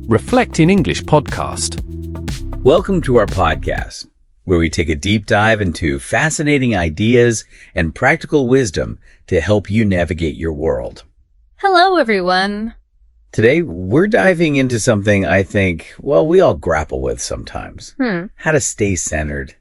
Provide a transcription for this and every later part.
Reflect in English podcast. Welcome to our podcast, where we take a deep dive into fascinating ideas and practical wisdom to help you navigate your world. Hello, everyone. Today, we're diving into something I think, we all grapple with sometimes. How to stay centered,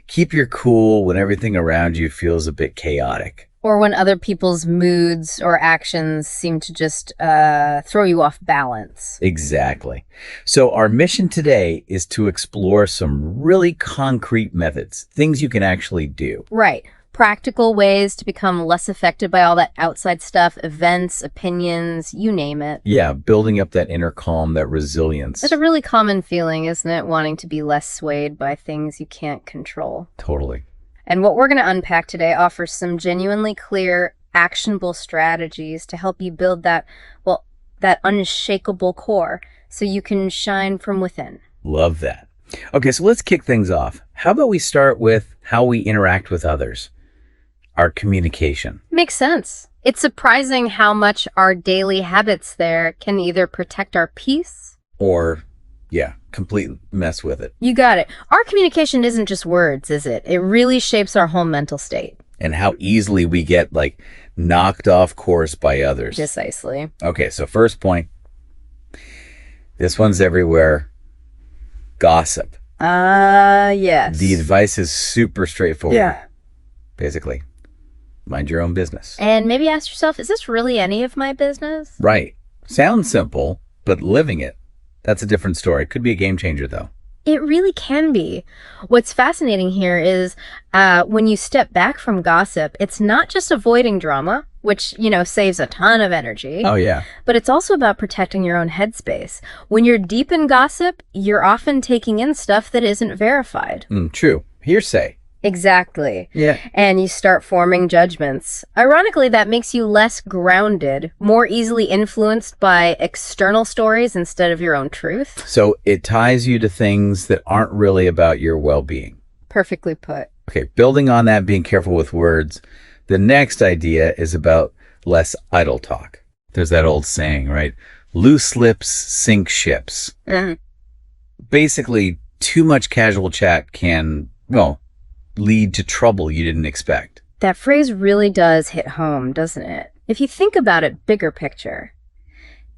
keep your cool when everything around you feels a bit chaotic. Or when other people's moods or actions seem to just throw you off balance. Exactly. So our mission today is to explore some really concrete methods, things you can actually do. Right. Practical ways to become less affected by all that outside stuff, events, opinions, you name it. Yeah, building up that inner calm, that resilience. It's a really common feeling, isn't it? Wanting to be less swayed by things you can't control. Totally. And what we're going to unpack today offers some genuinely clear, actionable strategies to help you build that unshakable core so you can shine from within. Love that. Okay, so let's kick things off. How about we start with how we interact with others? Our communication. Makes sense. It's surprising how much our daily habits there can either protect our peace or, completely mess with it. You got it. Our communication isn't just words, is it? It really shapes our whole mental state. And how easily we get knocked off course by others. Precisely. Okay, so first point. This one's everywhere. Gossip. Yes. The advice is super straightforward. Yeah. Basically, mind your own business. And maybe ask yourself, is this really any of my business? Right. Sounds simple, but living it, that's a different story. It could be a game changer, though. It really can be. What's fascinating here is when you step back from gossip, it's not just avoiding drama, which, saves a ton of energy. Oh, yeah. But it's also about protecting your own headspace. When you're deep in gossip, you're often taking in stuff that isn't verified. True. Hearsay. Exactly. Yeah. And you start forming judgments. Ironically, that makes you less grounded, more easily influenced by external stories instead of your own truth. So it ties you to things that aren't really about your well-being. Perfectly put. Okay, building on that, being careful with words, the next idea is about less idle talk. There's that old saying, right? Loose lips sink ships. Mm-hmm. Basically, too much casual chat can, lead to trouble you didn't expect. That phrase really does hit home, doesn't it? If you think about it bigger picture,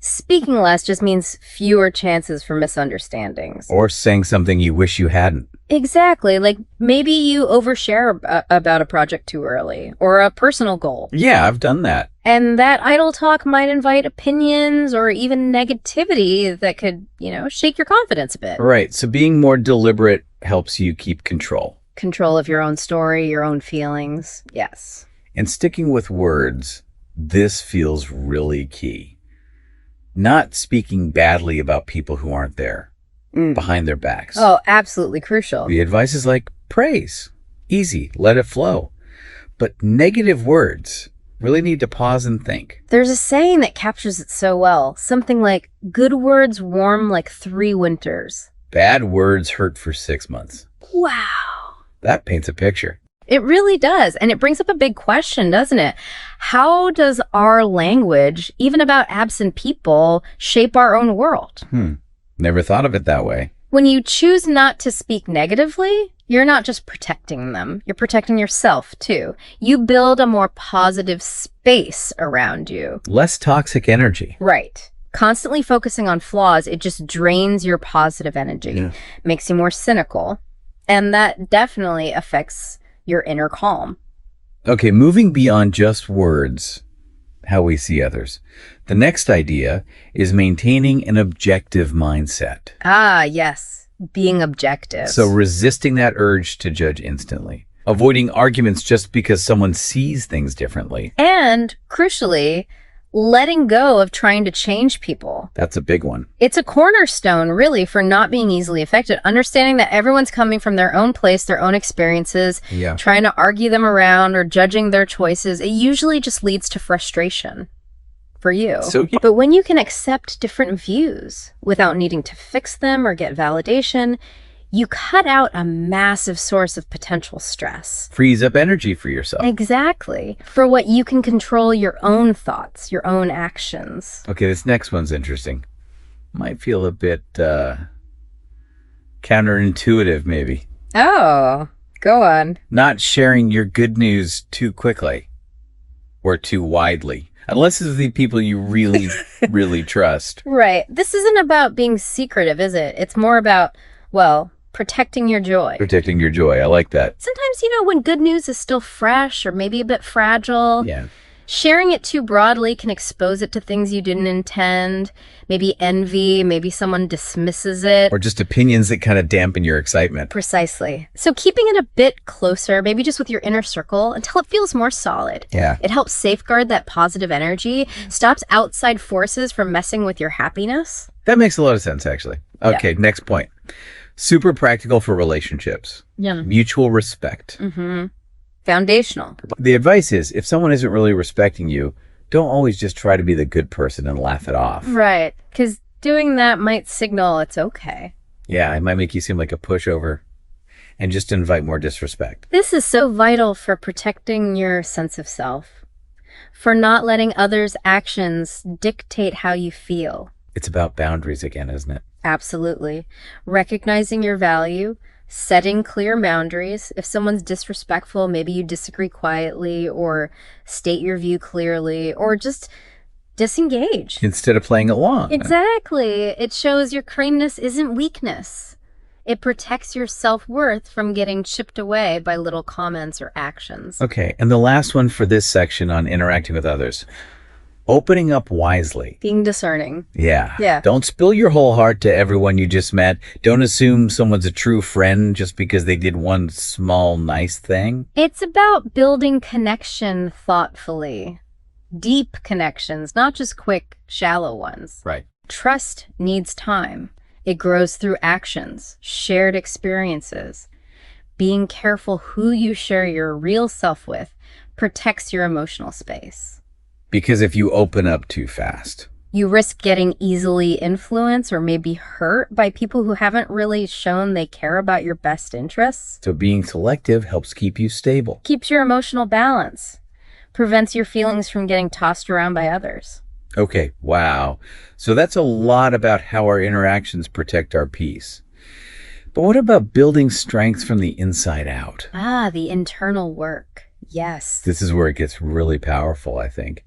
speaking less just means fewer chances for misunderstandings. Or saying something you wish you hadn't. Exactly. Like maybe you overshare about a project too early or a personal goal. Yeah, I've done that. And that idle talk might invite opinions or even negativity that could, shake your confidence a bit. Right. So being more deliberate helps you keep control. Control of your own story, your own feelings. Yes. And sticking with words, this feels really key. Not speaking badly about people who aren't there, behind their backs. Oh, absolutely crucial. The advice is praise. Easy, let it flow. But negative words really need to pause and think. There's a saying that captures it so well. Something like, good words warm like 3 winters. Bad words hurt for 6 months. Wow. That paints a picture. It really does. And it brings up a big question, doesn't it? How does our language, even about absent people, shape our own world? Never thought of it that way. When you choose not to speak negatively, you're not just protecting them. You're protecting yourself, too. You build a more positive space around you. Less toxic energy. Right. Constantly focusing on flaws, it just drains your positive energy, makes you more cynical. And that definitely affects your inner calm. Okay, moving beyond just words, how we see others. The next idea is maintaining an objective mindset. Ah, yes. Being objective. So resisting that urge to judge instantly. Avoiding arguments just because someone sees things differently. And, crucially, letting go of trying to change people. That's a big one. It's a cornerstone, really, for not being easily affected. Understanding that everyone's coming from their own place, their own experiences, trying to argue them around or judging their choices, it usually just leads to frustration for you. But when you can accept different views without needing to fix them or get validation, you cut out a massive source of potential stress. Frees up energy for yourself. Exactly. For what you can control your own thoughts, your own actions. Okay, this next one's interesting. might feel a bit counterintuitive, maybe. Oh, go on. Not sharing your good news too quickly or too widely, unless it's the people you really, really trust. Right. This isn't about being secretive, is it? It's more about, well, protecting your joy. Protecting your joy. I like that. Sometimes, when good news is still fresh or maybe a bit fragile, sharing it too broadly can expose it to things you didn't intend, maybe envy, maybe someone dismisses it. Or just opinions that kind of dampen your excitement. Precisely. So keeping it a bit closer, maybe just with your inner circle, until it feels more solid. Yeah. It helps safeguard that positive energy, stops outside forces from messing with your happiness. That makes a lot of sense, actually. Okay, next point. Super practical for relationships. Yeah. Mutual respect. Mm-hmm. Foundational. The advice is, if someone isn't really respecting you, don't always just try to be the good person and laugh it off. Right, because doing that might signal it's okay. Yeah, it might make you seem like a pushover and just invite more disrespect. This is so vital for protecting your sense of self, for not letting others' actions dictate how you feel. It's about boundaries again, isn't it? Absolutely. Recognizing your value, setting clear boundaries. If someone's disrespectful, maybe you disagree quietly or state your view clearly or just disengage. Instead of playing along. Exactly. It shows your kindness isn't weakness. It protects your self-worth from getting chipped away by little comments or actions. Okay, and the last one for this section on interacting with others. Opening up wisely. Being discerning. Yeah. Don't spill your whole heart to everyone you just met. Don't assume someone's a true friend just because they did one small, nice thing. It's about building connection thoughtfully. Deep connections, not just quick, shallow ones. Right. Trust needs time. It grows through actions, shared experiences. Being careful who you share your real self with protects your emotional space. Because if you open up too fast, you risk getting easily influenced or maybe hurt by people who haven't really shown they care about your best interests. So being selective helps keep you stable. Keeps your emotional balance. Prevents your feelings from getting tossed around by others. Okay, wow. So that's a lot about how our interactions protect our peace. But what about building strength from the inside out? The internal work. Yes. This is where it gets really powerful, I think.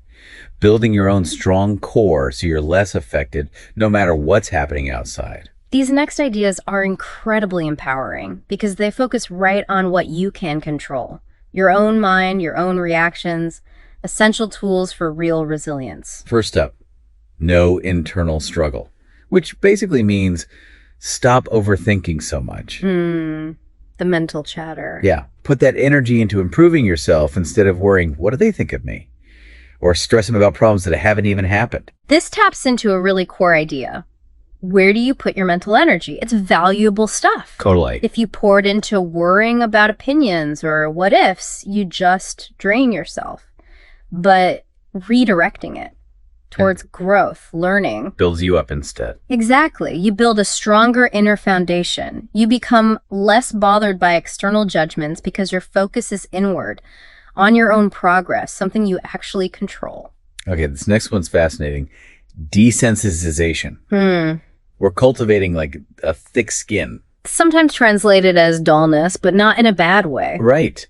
Building your own strong core so you're less affected no matter what's happening outside. These next ideas are incredibly empowering because they focus right on what you can control. Your own mind, your own reactions, essential tools for real resilience. First up, no internal struggle, which basically means stop overthinking so much. The mental chatter. Yeah, put that energy into improving yourself instead of worrying, what do they think of me? Or stressing about problems that haven't even happened. This taps into a really core idea. Where do you put your mental energy? It's valuable stuff. Totally. If you pour it into worrying about opinions or what ifs, you just drain yourself. But redirecting it towards growth, learning, builds you up instead. Exactly. You build a stronger inner foundation. You become less bothered by external judgments because your focus is inward, on your own progress, something you actually control. Okay, this next one's fascinating. Desensitization. We're cultivating like a thick skin. Sometimes translated as dullness, but not in a bad way. Right.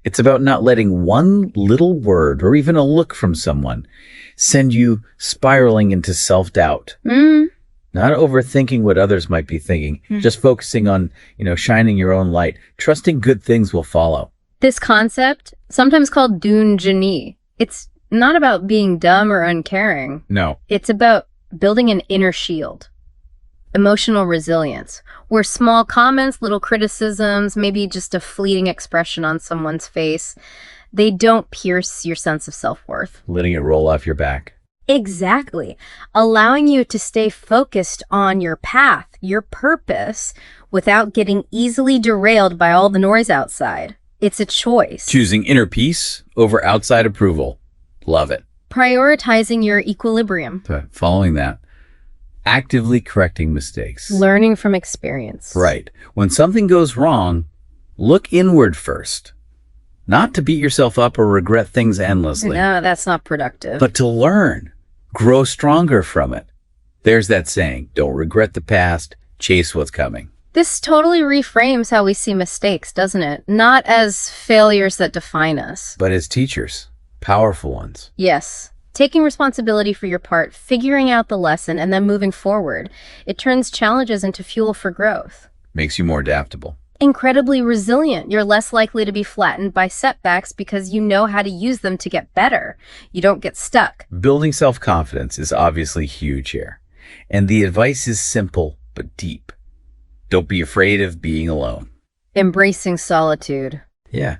It's about not letting one little word or even a look from someone send you spiraling into self-doubt. Not overthinking what others might be thinking, just focusing on, shining your own light, trusting good things will follow. This concept, sometimes called dune genie, it's not about being dumb or uncaring. No. It's about building an inner shield. Emotional resilience, where small comments, little criticisms, maybe just a fleeting expression on someone's face, they don't pierce your sense of self-worth. Letting it roll off your back. Exactly. Allowing you to stay focused on your path, your purpose, without getting easily derailed by all the noise outside. It's a choice. Choosing inner peace over outside approval. Love it. Prioritizing your equilibrium. Following that. Actively correcting mistakes. Learning from experience. Right. When something goes wrong, look inward first. Not to beat yourself up or regret things endlessly. No, that's not productive. But to learn. Grow stronger from it. There's that saying, don't regret the past, chase what's coming. This totally reframes how we see mistakes, doesn't it? Not as failures that define us, but as teachers, powerful ones. Yes. Taking responsibility for your part, figuring out the lesson, and then moving forward. It turns challenges into fuel for growth. Makes you more adaptable. Incredibly resilient. You're less likely to be flattened by setbacks because you know how to use them to get better. You don't get stuck. Building self-confidence is obviously huge here. And the advice is simple but deep. Don't be afraid of being alone. Embracing solitude. Yeah.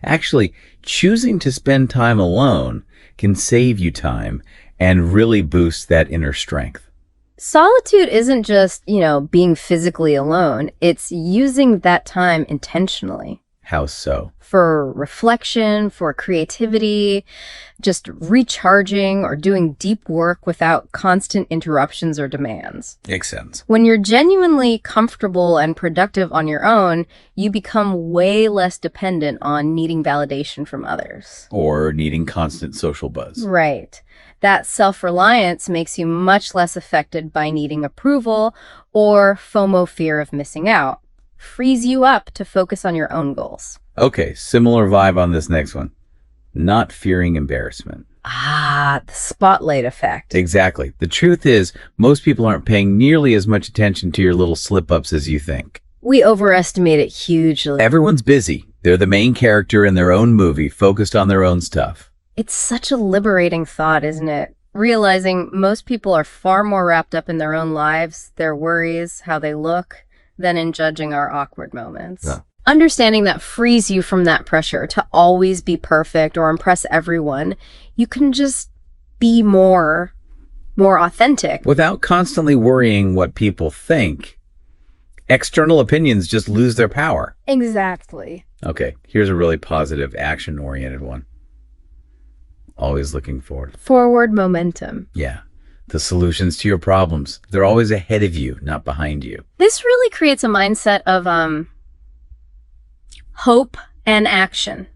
Actually, choosing to spend time alone can save you time and really boost that inner strength. Solitude isn't just, being physically alone. It's using that time intentionally. How so? For reflection, for creativity, just recharging or doing deep work without constant interruptions or demands. Makes sense. When you're genuinely comfortable and productive on your own, you become way less dependent on needing validation from others. Or needing constant social buzz. Right. That self-reliance makes you much less affected by needing approval or FOMO, fear of missing out. Frees you up to focus on your own goals. Okay, similar vibe on this next one. Not fearing embarrassment. The spotlight effect. Exactly. The truth is, most people aren't paying nearly as much attention to your little slip-ups as you think. We overestimate it hugely. Everyone's busy. They're the main character in their own movie, focused on their own stuff. It's such a liberating thought, isn't it? Realizing most people are far more wrapped up in their own lives, their worries, how they look, than in judging our awkward moments. Yeah. Understanding that frees you from that pressure to always be perfect or impress everyone. You can just be more authentic. Without constantly worrying what people think, external opinions just lose their power. Exactly. Okay, here's a really positive, action-oriented one. Always looking forward. Forward momentum. Yeah. The solutions to your problems. They're always ahead of you, not behind you. This really creates a mindset of hope and action.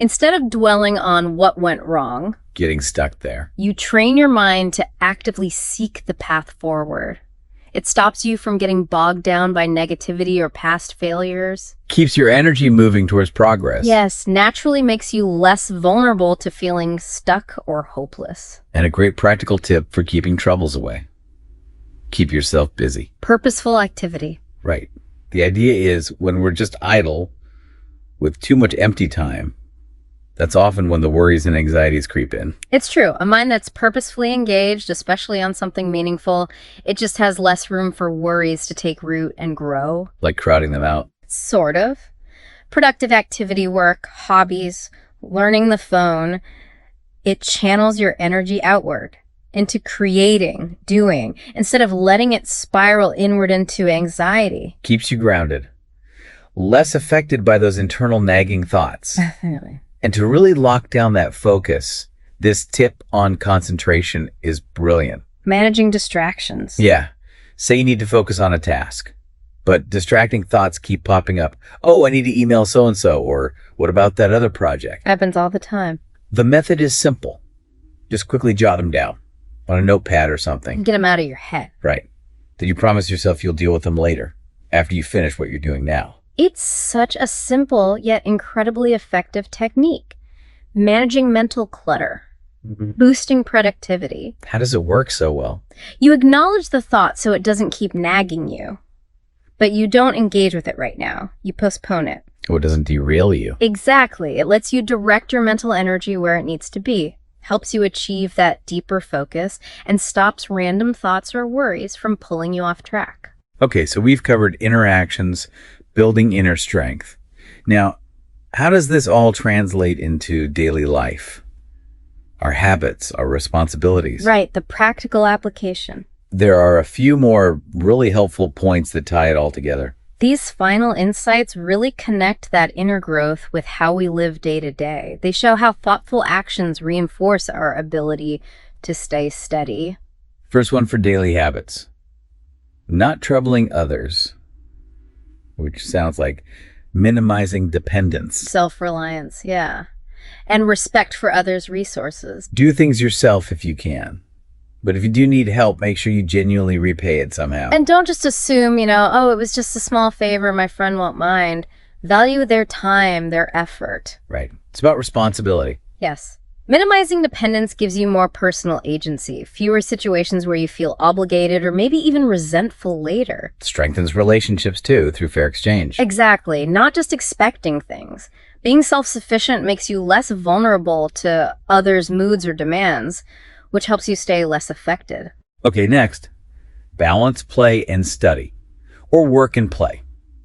Instead of dwelling on what went wrong, Getting stuck there. you train your mind to actively seek the path forward. It stops you from getting bogged down by negativity or past failures. Keeps your energy moving towards progress. Yes, naturally makes you less vulnerable to feeling stuck or hopeless. And a great practical tip for keeping troubles away. Keep yourself busy. Purposeful activity. Right. The idea is when we're just idle with too much empty time, that's often when the worries and anxieties creep in. It's true. A mind that's purposefully engaged, especially on something meaningful, it just has less room for worries to take root and grow. Like crowding them out. Sort of. Productive activity work, hobbies, learning the phone, it channels your energy outward into creating, doing, instead of letting it spiral inward into anxiety. Keeps you grounded. Less affected by those internal nagging thoughts. Definitely. And to really lock down that focus, this tip on concentration is brilliant. Managing distractions. Yeah. Say you need to focus on a task, but distracting thoughts keep popping up. Oh, I need to email so-and-so, or what about that other project? Happens all the time. The method is simple. Just quickly jot them down on a notepad or something. Get them out of your head. Right. Then you promise yourself you'll deal with them later, after you finish what you're doing now. It's such a simple yet incredibly effective technique. Managing mental clutter. Boosting productivity. How does it work so well? You acknowledge the thought so it doesn't keep nagging you. But you don't engage with it right now. You postpone it. Oh, it doesn't derail you. Exactly. It lets you direct your mental energy where it needs to be. Helps you achieve that deeper focus and stops random thoughts or worries from pulling you off track. Okay, so we've covered interactions, building inner strength. Now, how does this all translate into daily life? Our habits, our responsibilities. Right, the practical application. There are a few more really helpful points that tie it all together. These final insights really connect that inner growth with how we live day to day. They show how thoughtful actions reinforce our ability to stay steady. First one for daily habits. Not troubling others, which sounds like minimizing dependence. Self-reliance, yeah. And respect for others' resources. Do things yourself if you can. But if you do need help, make sure you genuinely repay it somehow. And don't just assume, oh, it was just a small favor, my friend won't mind. Value their time, their effort. Right. It's about responsibility. Yes. Minimizing dependence gives you more personal agency, fewer situations where you feel obligated or maybe even resentful later. Strengthens relationships too through fair exchange. Exactly, not just expecting things. Being self-sufficient makes you less vulnerable to others' moods or demands, which helps you stay less affected. Okay, next. Balance play and study, or work and play.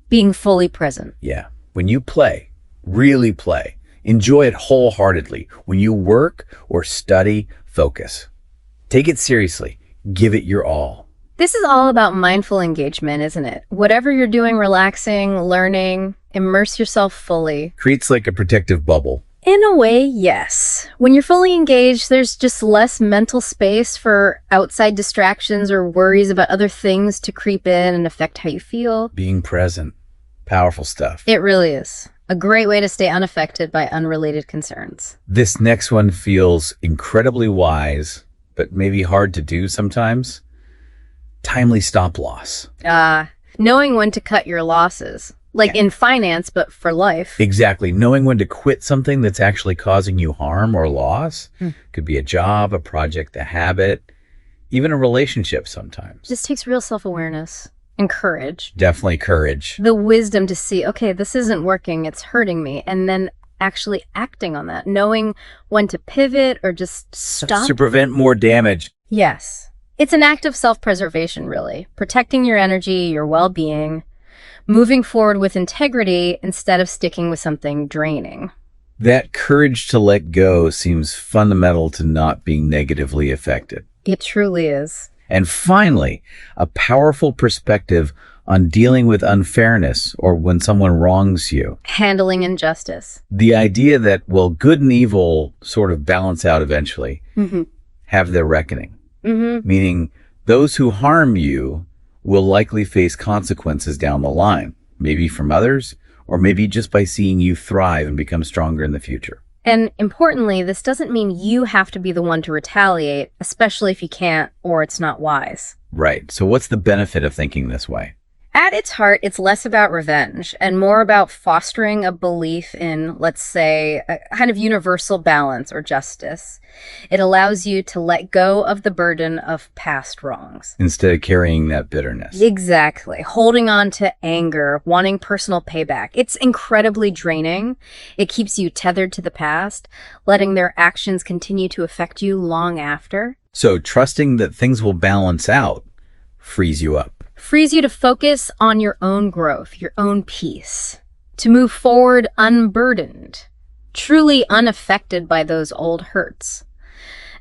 Being fully present. Yeah. When you play, really play. Enjoy it wholeheartedly. When you work or study, focus. Take it seriously. Give it your all. This is all about mindful engagement, isn't it? Whatever you're doing, relaxing, learning, immerse yourself fully. Creates like a protective bubble. In a way, yes. When you're fully engaged, there's just less mental space for outside distractions or worries about other things to creep in and affect how you feel. Being present. Powerful stuff. It really is. A great way to stay unaffected by unrelated concerns. This next one feels incredibly wise, but maybe hard to do sometimes. Timely stop loss. Knowing when to cut your losses. Like in finance, but for life. Exactly. Knowing when to quit something that's actually causing you harm or loss. Could be a job, a project, a habit, even a relationship sometimes. This takes real self-awareness. And courage. Definitely courage. The wisdom to see, okay, this isn't working, it's hurting me. And then actually acting on that, knowing when to pivot or just stop. To prevent more damage. Yes. It's an act of self-preservation, really. Protecting your energy, your well-being, moving forward with integrity instead of sticking with something draining. That courage to let go seems fundamental to not being negatively affected. It truly is. And finally, a powerful perspective on dealing with unfairness or when someone wrongs you. Handling injustice. The idea that, well, good and evil sort of balance out eventually, have their reckoning. Meaning those who harm you will likely face consequences down the line, maybe from others, or maybe just by seeing you thrive and become stronger in the future. And importantly, this doesn't mean you have to be the one to retaliate, especially if you can't or it's not wise. Right. So what's the benefit of thinking this way? At its heart, it's less about revenge and more about fostering a belief in, let's say, a kind of universal balance or justice. It allows you to let go of the burden of past wrongs. Instead of carrying that bitterness. Exactly. Holding on to anger, wanting personal payback. It's incredibly draining. It keeps you tethered to the past, letting their actions continue to affect you long after. So trusting that things will balance out frees you up. Frees you to focus on your own growth, your own peace, to move forward unburdened, truly unaffected by those old hurts.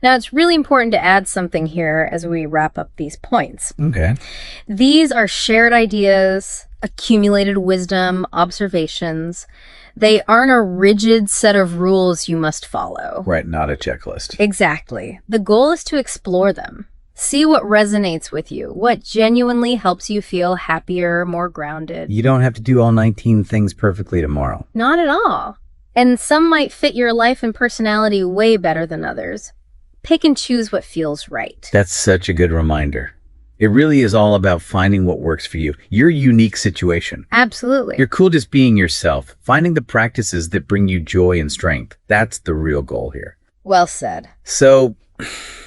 Now, it's really important to add something here as we wrap up these points. Okay. These are shared ideas, accumulated wisdom, observations. They aren't a rigid set of rules you must follow. Right, not a checklist. Exactly. The goal is to explore them. See what resonates with you, what genuinely helps you feel happier, more grounded. You don't have to do all 19 things perfectly tomorrow. Not at all. And some might fit your life and personality way better than others. Pick and choose what feels right. That's such a good reminder. It really is all about finding what works for you, your unique situation. Absolutely. You're cool just being yourself, finding the practices that bring you joy and strength. That's the real goal here. Well said. So,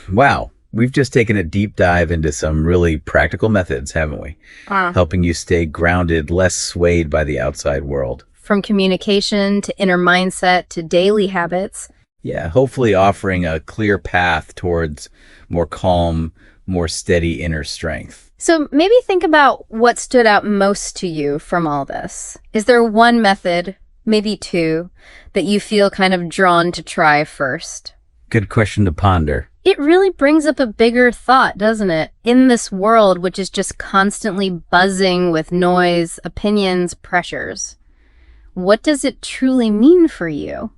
wow. We've just taken a deep dive into some really practical methods, haven't we? Helping you stay grounded, less swayed by the outside world. From communication to inner mindset to daily habits. Yeah, hopefully offering a clear path towards more calm, more steady inner strength. So maybe think about what stood out most to you from all this. Is there one method, maybe two, that you feel kind of drawn to try first? Good question to ponder. It really brings up a bigger thought, doesn't it? In this world, which is just constantly buzzing with noise, opinions, pressures. What does it truly mean for you?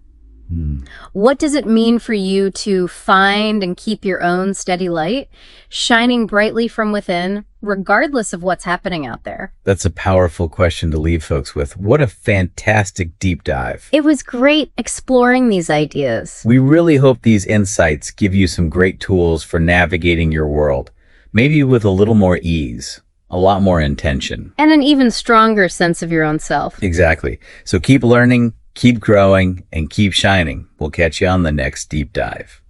What does it mean for you to find and keep your own steady light, shining brightly from within, regardless of what's happening out there? That's a powerful question to leave folks with. What a fantastic deep dive. It was great exploring these ideas. We really hope these insights give you some great tools for navigating your world, maybe with a little more ease, a lot more intention. And an even stronger sense of your own self. Exactly. So keep learning, keep growing, and keep shining. We'll catch you on the next deep dive.